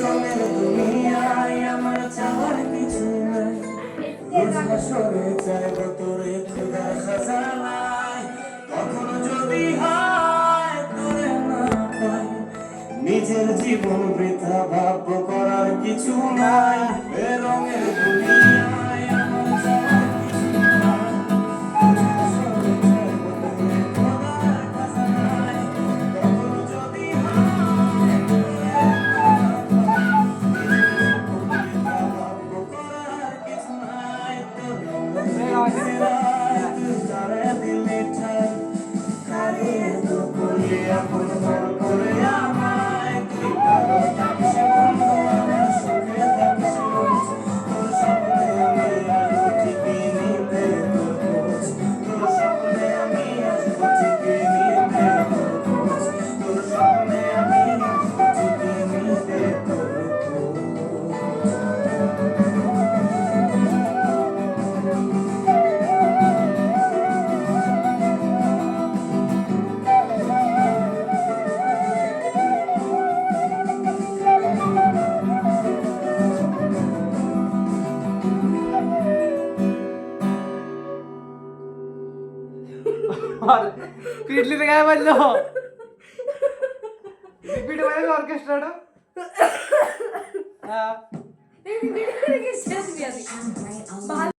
রঙের দুনিয়ায় আমার চাওয়ার কিছু নাই, সরে চাইব তোরে খোদার খাজানায়। কখনো যদি হয় তোরে না পাই, নিজের জীবন বৃথা ভাব্য করার কিছু নাই। এ রঙের দুনিয়ায় আমার চাওয়ার কিছু নাই, সরে চাইব তোরে খোদার খাজানায়। কখনো যদি হয় তোরে না পাই, নিজের জীবন বৃথা ভাব্য করার কিছু নাই। তোর তারে দিলে ঠাই, কারিয়ে তো করলি আপন ঘর করে আমায়। তুই ভালো থাকিস বন্ধু, আমার সুখে থাকিস রোজ। তোর স্বপ্নে আমি আসবো ঠিকই নিতে তোর খোঁজ, তোর স্বপ্নে আমি আসবো ঠিকই নিতে তোর খোঁজ, তোর স্বপ্নে আমি আসবো ঠিকই নিতে তোর খোঁজ। पीटली काय म्हणलो रिपीट मध्ये ऑर्केस्ट्रा नहीं, नहीं, नहीं, नहीं, नहीं, नहीं, नहीं, नहीं, नहीं, नहीं, नहीं, नहीं, नहीं, नहीं, नहीं, नहीं,